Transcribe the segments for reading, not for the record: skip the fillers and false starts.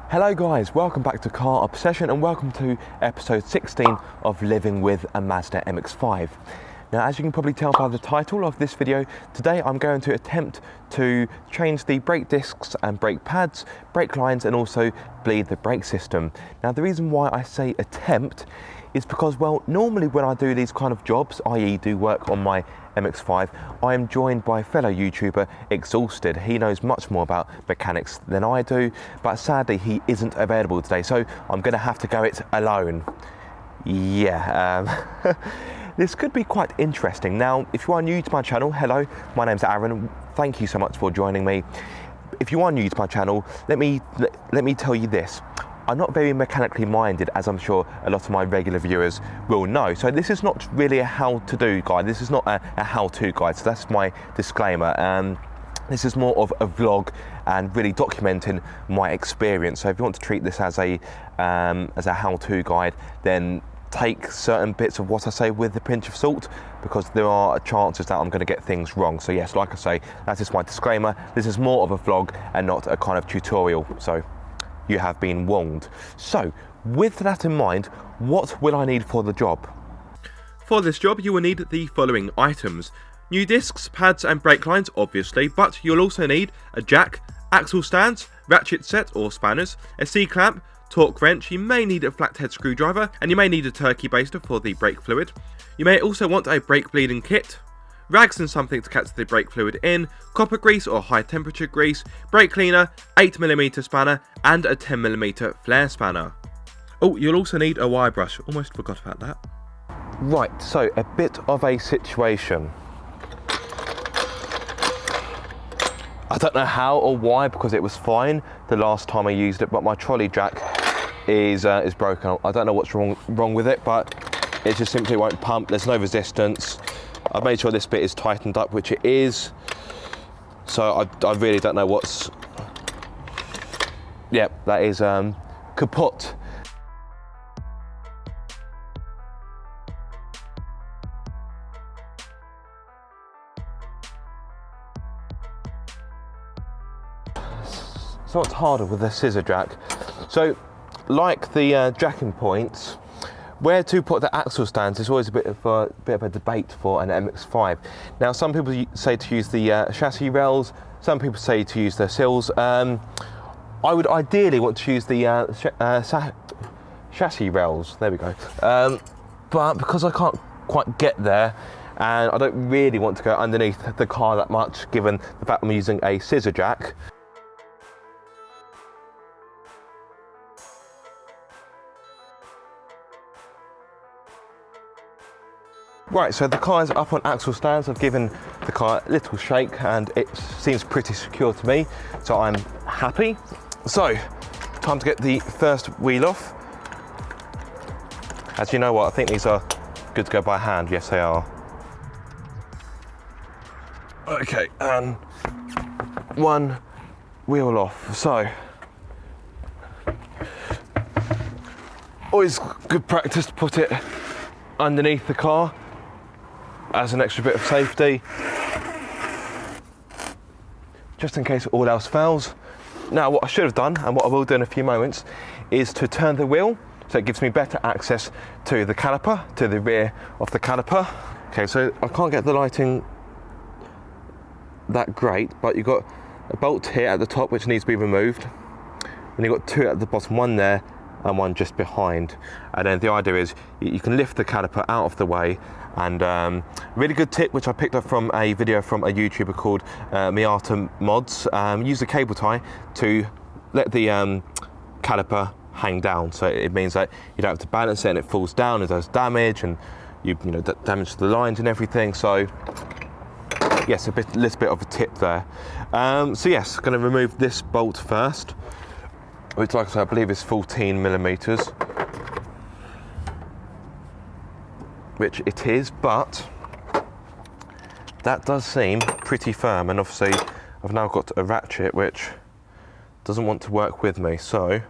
Hello guys, welcome back to Car Obsession and welcome to episode 16 of Living with a Mazda MX-5. Now, as you can probably tell by the title of this video, today I'm going to attempt to change the brake discs and brake pads, brake lines and also bleed the brake system. Now, the reason why I say attempt is because, well, normally when I do these kind of jobs, i.e. do work on my MX-5, I am joined by fellow YouTuber Exhausted. He knows much more about mechanics than I do, but sadly he isn't available today, so I'm going to have to go it alone. Yeah, this could be quite interesting. Now, if you are new to my channel, hello, my name's Aaron. Thank you so much for joining me. If you are new to my channel, let me tell you this. I'm not very mechanically minded, as I'm sure a lot of my regular viewers will know. So this is not really a how-to-do guide. This is not a how-to guide, so that's my disclaimer. This is more of a vlog and really documenting my experience. So if you want to treat this as a how-to guide, then take certain bits of what I say with a pinch of salt, because there are chances that I'm going to get things wrong. So yes, like I say, that is my disclaimer. This is more of a vlog and not a kind of tutorial. So you have been warned. So, with that in mind, what will I need for the job? For this job, you will need the following items. New discs, pads and brake lines, obviously, but you'll also need a jack, axle stands, ratchet set or spanners, a C-clamp, torque wrench, you may need a flathead screwdriver, and you may need a turkey baster for the brake fluid. You may also want a brake bleeding kit, rags and something to catch the brake fluid in, copper grease or high temperature grease, brake cleaner, 8mm spanner and a 10mm flare spanner. Oh, you'll also need a wire brush, almost forgot about that. Right, so a bit of a situation. I don't know how or why, because it was fine the last time I used it, but my trolley jack is broken. I don't know what's wrong with it, but it just simply won't pump. There's no resistance. I've made sure this bit is tightened up, which it is. So I really don't know what's... Yep, that is kaput. So it's harder with a scissor jack. So, like the jacking points, where to put the axle stands is always a bit of a debate for an MX-5. Now, some people say to use the chassis rails, some people say to use the sills. I would ideally want to use the chassis rails, there we go. But because I can't quite get there, and I don't really want to go underneath the car that much, given the fact I'm using a scissor jack, right, so the car is up on axle stands. I've given the car a little shake and it seems pretty secure to me, so I'm happy. So, time to get the first wheel off. As you know what, I think these are good to go by hand. Yes, they are. Okay, and one wheel off. So, always good practice to put it underneath the car as an extra bit of safety, just in case all else fails. Now, what I should have done, and what I will do in a few moments, is to turn the wheel so it gives me better access to the caliper, to the rear of the caliper. Okay, so I can't get the lighting that great, but you've got a bolt here at the top which needs to be removed, and you've got two at the bottom, one there and one just behind. And then the idea is you can lift the caliper out of the way. And really good tip, which I picked up from a video from a YouTuber called Miata Mods. Use the cable tie to let the caliper hang down. So it means that you don't have to balance it and it falls down and does damage, and you know, damage to the lines and everything. So yes, little bit of a tip there. So yes, going to remove this bolt first, which, like I said, I believe is 14mm. Which it is, but that does seem pretty firm, and obviously I've now got a ratchet which doesn't want to work with me, so...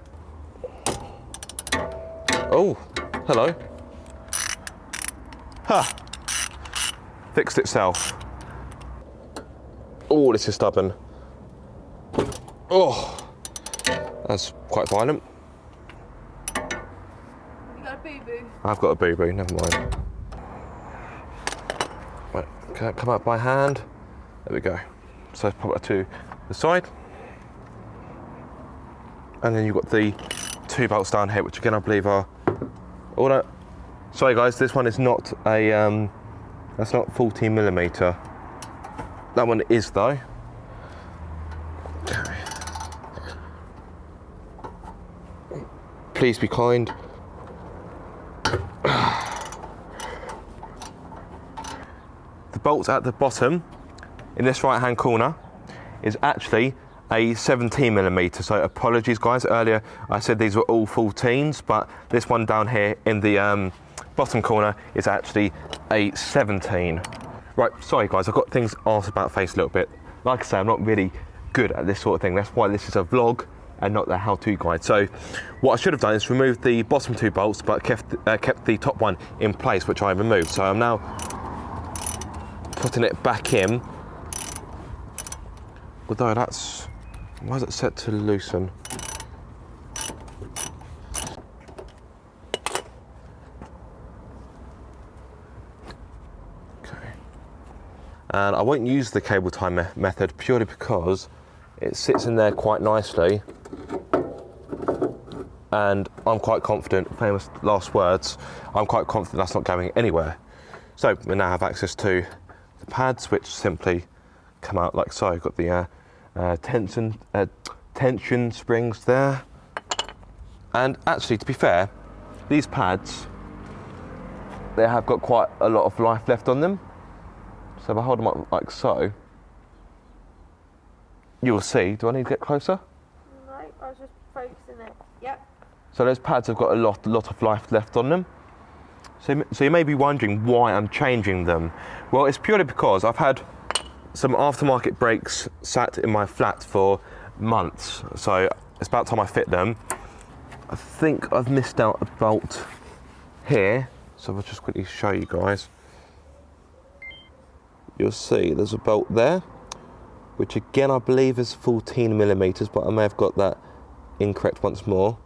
Oh, hello. Ha! Fixed itself. Oh, this is stubborn. Oh, that's quite violent. You got a boo-boo? I've got a boo-boo, never mind. Right, can it come up by hand? There we go. So let's pop it to the side. And then you've got the 2 bolts down here, which again I believe are all that. Sorry guys, this one is not a that's not 14mm. That one is though. Okay. Please be kind. The bolts at the bottom in this right hand corner is actually a 17mm, so apologies guys, earlier I said these were all 14s, but this one down here in the bottom corner is actually a 17. Right, sorry guys, I've got things asked about face a little bit. Like I say, I'm not really good at this sort of thing, that's why this is a vlog and not the how-to guide. So what I should have done is remove the bottom 2 bolts, but kept the top one in place, which I removed. So I'm now putting it back in, although that's, why is it set to loosen? Okay. And I won't use the cable tie method purely because it sits in there quite nicely. And I'm quite confident, famous last words, I'm quite confident that's not going anywhere. So we now have access to the pads, which simply come out like so. You've got the tension springs there. And actually, to be fair, these pads, they have got quite a lot of life left on them. So if I hold them up like so, you'll see. Do I need to get closer? No, I was just focusing it. Yep. So those pads have got a lot of life left on them. So you may be wondering why I'm changing them. Well, it's purely because I've had some aftermarket brakes sat in my flat for months. So it's about time I fit them. I think I've missed out a bolt here. So I'll just quickly show you guys. You'll see there's a bolt there, which again I believe is 14mm, but I may have got that incorrect once more.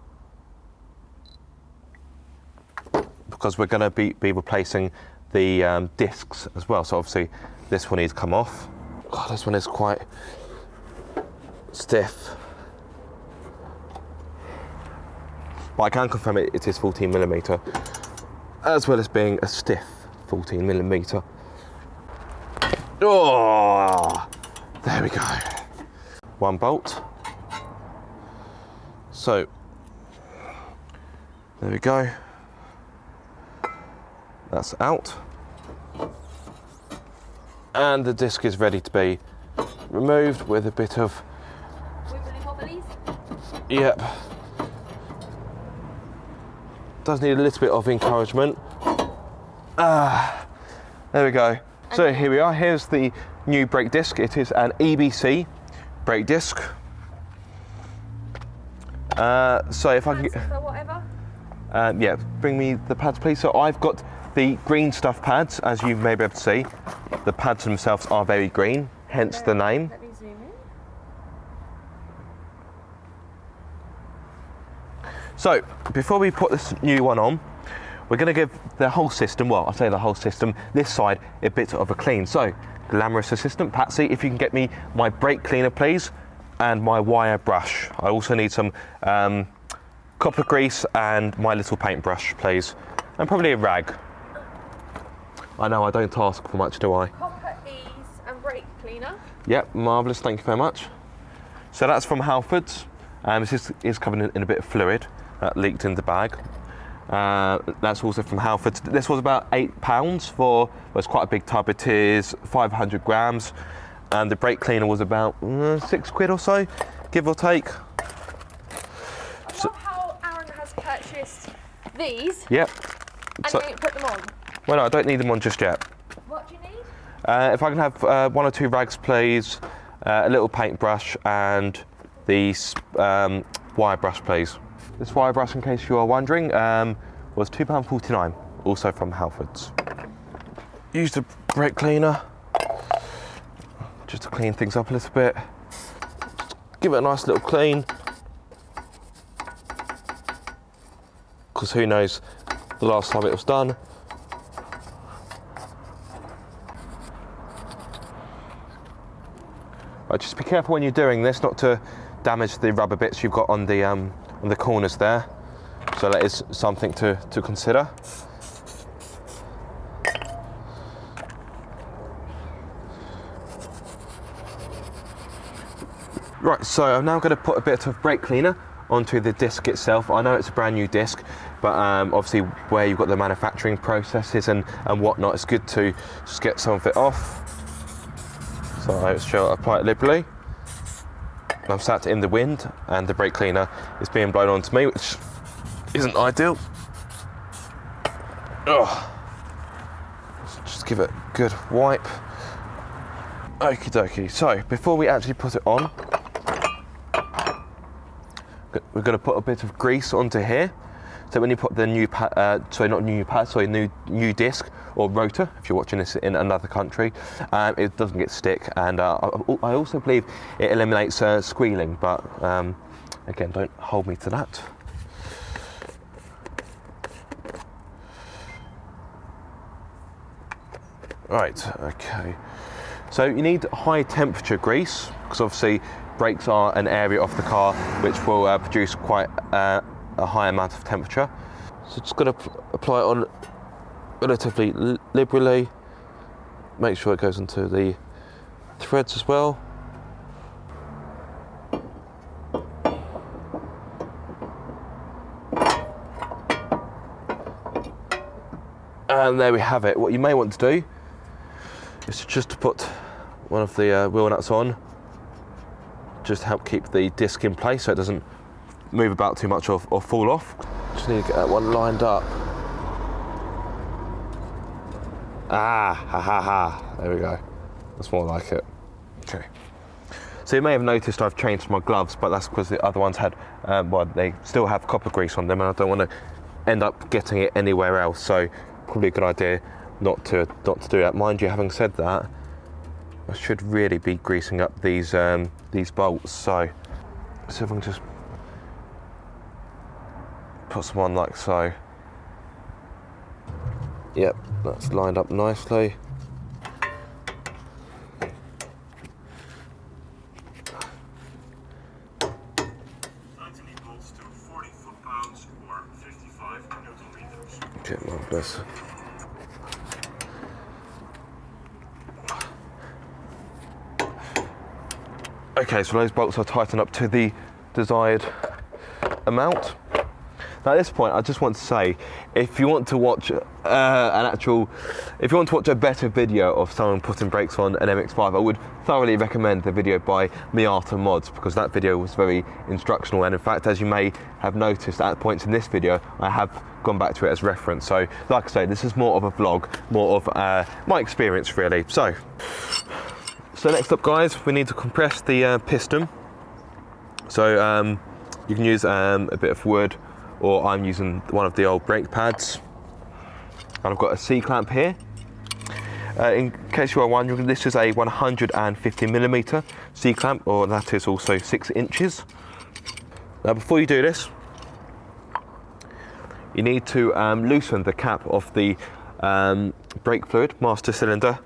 Because we're going to be replacing the discs as well, so obviously this one needs to come off. Oh, this one is quite stiff, but I can confirm it is 14mm, as well as being a stiff 14mm. Oh, there we go. One bolt. So there we go. That's out. And the disc is ready to be removed with a bit of... Wibbly wobblies? Yep. Does need a little bit of encouragement. There we go. So here we are. Here's the new brake disc. It is an EBC brake disc. So if I can get... whatever? Yeah, bring me the pads please. So I've got the green stuff pads, as you may be able to see. The pads themselves are very green, hence the name. Let me zoom in. So, before we put this new one on, we're going to give the whole system, well, I say the whole system, this side, a bit of a clean. So, glamorous assistant, Patsy, if you can get me my brake cleaner, please, and my wire brush. I also need some copper grease and my little paintbrush, please, and probably a rag. I know I don't ask for much, do I? Copper ease and brake cleaner. Yep, marvellous, thank you very much. So that's from Halfords. This is covered in a bit of fluid that leaked in the bag. That's also from Halfords. This was about £8 for, well, it's quite a big tub. It is 500 grams. And the brake cleaner was about £6 or so, give or take. I love how Aaron has purchased these. Yep. And So, you don't put them on. well, no, I don't need them on just yet. What do you need? If I can have 1 or 2 rags, please, a little paintbrush, and the wire brush, please. This wire brush, in case you are wondering, was £2.49, also from Halfords. Use the brake cleaner just to clean things up a little bit. Just give it a nice little clean. because who knows the last time it was done. Right, just be careful when you're doing this not to damage the rubber bits you've got on the corners there. So that is something to consider. Right, so I'm now going to put a bit of brake cleaner onto the disc itself. I know it's a brand new disc, but obviously where you've got the manufacturing processes and whatnot, it's good to just get some of it off. So I shall apply it liberally. I'm sat in the wind and the brake cleaner is being blown onto me, which isn't ideal. Oh. Just give it a good wipe. Okie dokie. So before we actually put it on, we're going to put a bit of grease onto here. So when you put the new new disc or rotor, if you're watching this in another country, it doesn't get stick, and I also believe it eliminates squealing, but again, don't hold me to that. Right, okay. So you need high temperature grease, because obviously brakes are an area of the car which will produce quite a high amount of temperature. So just going to apply it on relatively liberally. Make sure it goes into the threads as well. And there we have it. What you may want to do is just to put one of the wheel nuts on, just to help keep the disc in place so it doesn't move about too much or fall off. Just need to get that one lined up. There we go. That's more like it. Okay. So you may have noticed I've changed my gloves, but that's because the other ones had, well, they still have copper grease on them, and I don't want to end up getting it anywhere else. So probably a good idea not to do that. Mind you, having said that, I should really be greasing up these bolts. So if I can just put some on like so. Yep, that's lined up nicely. Bolts to 40 foot-pounds or 55 newton-meters. Okay, marvelous. Okay, so those bolts are tightened up to the desired amount. Now at this point, I just want to say, if you want to watch a better video of someone putting brakes on an MX-5, I would thoroughly recommend the video by Mazda Mods, because that video was very instructional, and in fact, as you may have noticed at points in this video, I have gone back to it as reference. So like I say, this is more of a vlog, more of my experience really. So next up guys, we need to compress the piston. So you can use a bit of wood, or I'm using one of the old brake pads. And I've got a C-clamp here. In case you are wondering, this is a 150mm C-clamp, or that is also 6 inches. Now before you do this, you need to loosen the cap of the brake fluid master cylinder.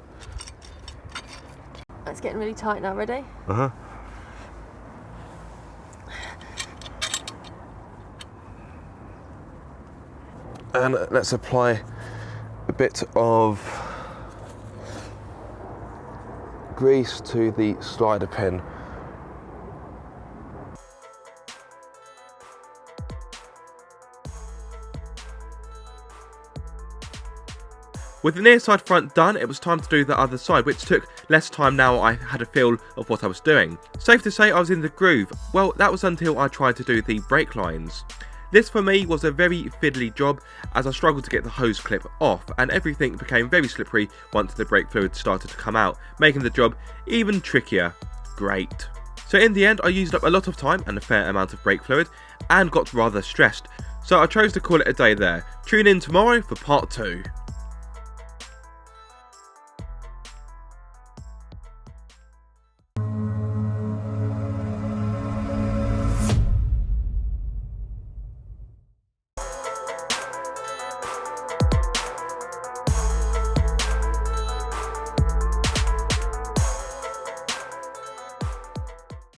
It's getting really tight now, ready? Uh-huh. And let's apply a bit of grease to the slider pin. With the near side front done, it was time to do the other side, which took less time now I had a feel of what I was doing. Safe to say I was in the groove. Well, that was until I tried to do the brake lines. This for me was a very fiddly job, as I struggled to get the hose clip off, and everything became very slippery once the brake fluid started to come out, making the job even trickier. Great. So in the end, I used up a lot of time and a fair amount of brake fluid, and got rather stressed, so I chose to call it a day there. Tune in tomorrow for part 2.